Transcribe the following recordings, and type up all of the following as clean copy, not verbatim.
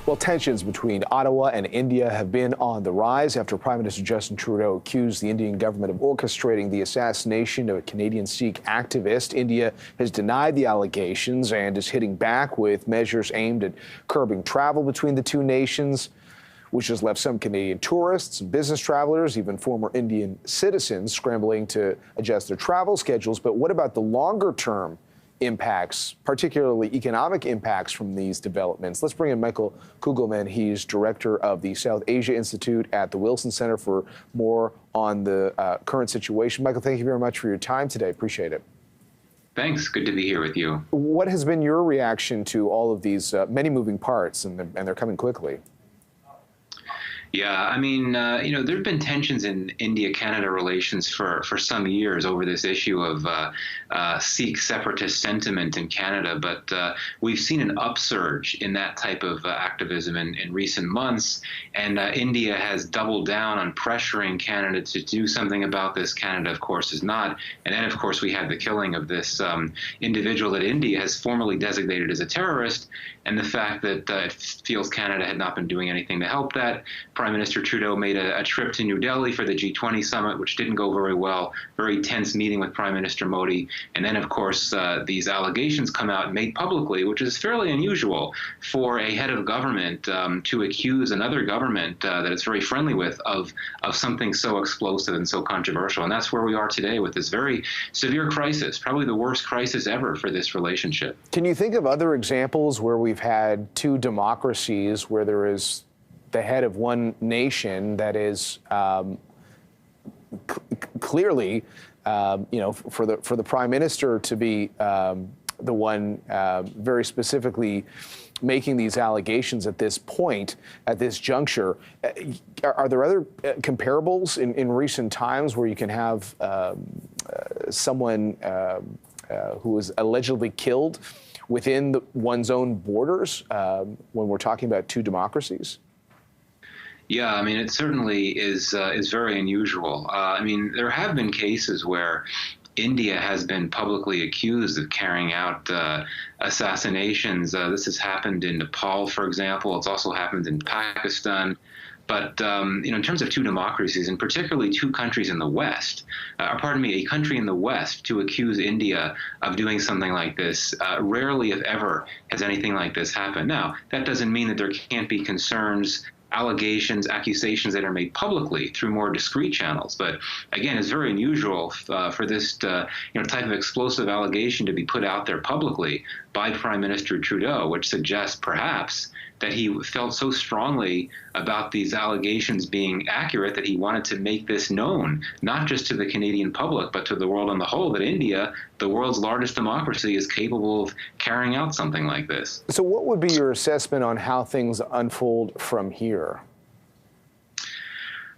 Well, tensions between Ottawa and India have been on the rise after Prime Minister Justin Trudeau accused the Indian government of orchestrating the assassination of a Canadian Sikh activist. India has denied the allegations and is hitting back with measures aimed at curbing travel between the two nations, which has left some Canadian tourists, business travelers, even former Indian citizens scrambling to adjust their travel schedules. But what about the longer term impacts, particularly economic impacts from these developments? Let's bring in Michael Kugelman. He's director of the South Asia Institute at the Wilson Center for more on the current situation. Michael, thank you very much for your time today. Appreciate it. Thanks. Good to be here with you. What has been your reaction to all of these many moving parts, and they're coming quickly? Yeah, I mean, there have been tensions in India-Canada relations for some years over this issue of Sikh separatist sentiment in Canada, but we've seen an upsurge in that type of activism in recent months, and India has doubled down on pressuring Canada to do something about this. Canada, of course, is not. And then, of course, we had the killing of this individual that India has formally designated as a terrorist, and the fact that it feels Canada had not been doing anything to help that. Prime Minister Trudeau made a trip to New Delhi for the G20 summit, which didn't go very well. Very tense meeting with Prime Minister Modi. And then, of course, these allegations come out made publicly, which is fairly unusual for a head of government to accuse another government that it's very friendly with of something so explosive and so controversial. And that's where we are today with this very severe crisis, probably the worst crisis ever for this relationship. Can you think of other examples where we've had two democracies where there is the head of one nation that is clearly, for the prime minister to be the one very specifically making these allegations at this point, at this juncture? Are there other comparables in recent times where you can have someone who was allegedly killed within one's own borders when we're talking about two democracies? Yeah, I mean, it certainly is very unusual. I mean, there have been cases where India has been publicly accused of carrying out assassinations. This has happened in Nepal, for example. It's also happened in Pakistan. But in terms of two democracies, and particularly two countries in the West, a country in the West to accuse India of doing something like this, rarely, if ever, has anything like this happened. Now, that doesn't mean that there can't be concerns, allegations, accusations that are made publicly through more discreet channels. But again, it's very unusual for this type of explosive allegation to be put out there publicly by Prime Minister Trudeau, which suggests perhaps that he felt so strongly about these allegations being accurate that he wanted to make this known, not just to the Canadian public, but to the world on the whole, that India, the world's largest democracy, is capable of carrying out something like this. So what would be your assessment on how things unfold from here?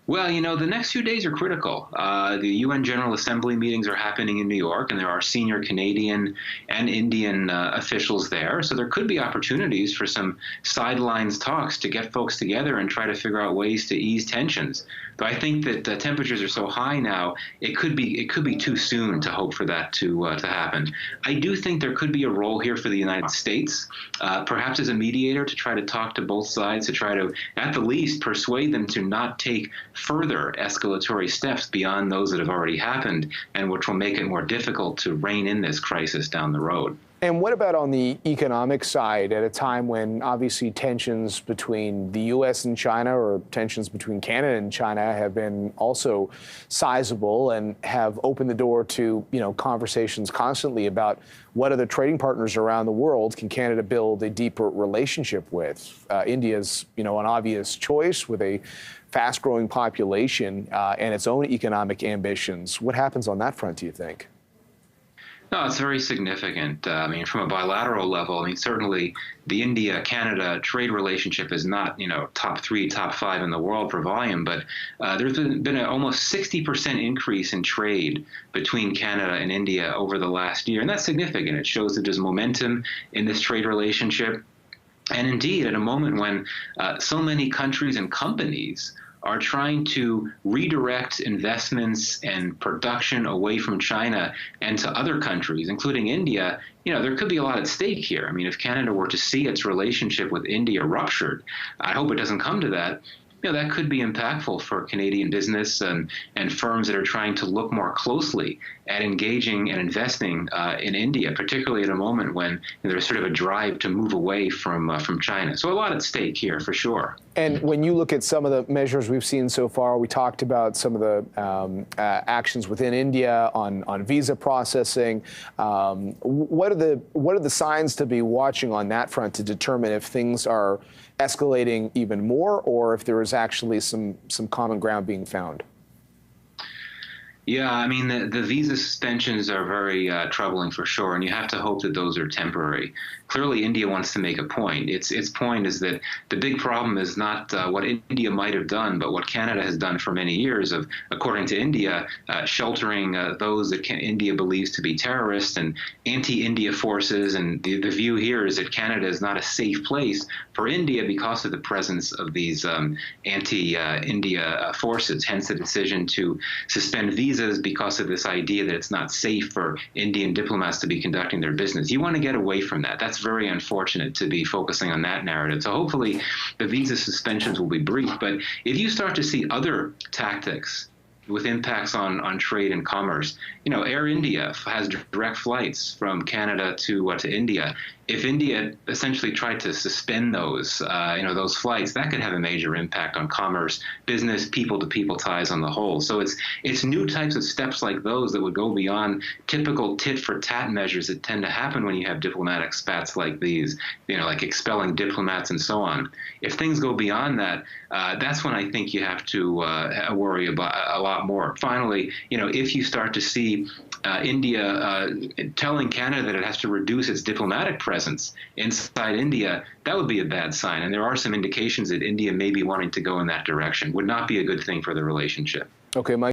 Well, the next few days are critical. The UN General Assembly meetings are happening in New York, and there are senior Canadian and Indian officials there. So there could be opportunities for some sidelines talks to get folks together and try to figure out ways to ease tensions. But I think that the temperatures are so high now, it could be too soon to hope for that to happen. I do think there could be a role here for the United States, perhaps as a mediator, to try to talk to both sides, to try to, at the least, persuade them to not take further escalatory steps beyond those that have already happened, and which will make it more difficult to rein in this crisis down the road. And what about on the economic side at a time when obviously tensions between the U.S. and China, or tensions between Canada and China, have been also sizable and have opened the door to, conversations constantly about what other trading partners around the world can Canada build a deeper relationship with? India's, an obvious choice with a fast-growing population and its own economic ambitions. What happens on that front, do you think? No, it's very significant. From a bilateral level, certainly the India-Canada trade relationship is not, top 3, top 5 in the world for volume, but there's been an almost 60% increase in trade between Canada and India over the last year, and that's significant. It shows that there's momentum in this trade relationship. And indeed, at a moment when so many countries and companies are trying to redirect investments and production away from China and to other countries, including India, there could be a lot at stake here. I mean, if Canada were to see its relationship with India ruptured, I hope it doesn't come to that. That could be impactful for Canadian business and firms that are trying to look more closely at engaging and investing in India, particularly at a moment when there's sort of a drive to move away from China. So a lot at stake here, for sure. And when you look at some of the measures we've seen so far, we talked about some of the actions within India on visa processing. What are the signs to be watching on that front to determine if things are escalating even more, or if there is actually some common ground being found? Yeah, I mean, the visa suspensions are very troubling for sure, and you have to hope that those are temporary. Clearly, India wants to make a point. Its point is that the big problem is not what India might have done, but what Canada has done for many years of, according to India, sheltering those that India believes to be terrorists and anti-India forces. And the view here is that Canada is not a safe place for India because of the presence of these anti-India forces, hence the decision to suspend visas because of this idea that it's not safe for Indian diplomats to be conducting their business. You want to get away from that. That's very unfortunate to be focusing on that narrative. So hopefully the visa suspensions will be brief. But if you start to see other tactics with impacts on trade and commerce, Air India has direct flights from Canada to India. If India essentially tried to suspend those flights, that could have a major impact on commerce, business, people-to-people ties on the whole. So it's new types of steps like those that would go beyond typical tit-for-tat measures that tend to happen when you have diplomatic spats like these, like expelling diplomats and so on. If things go beyond that, that's when I think you have to worry about a lot more. Finally, if you start to see India telling Canada that it has to reduce its diplomatic presence inside India, that would be a bad sign. And there are some indications that India may be wanting to go in that direction. Would not be a good thing for the relationship. Okay, Mike.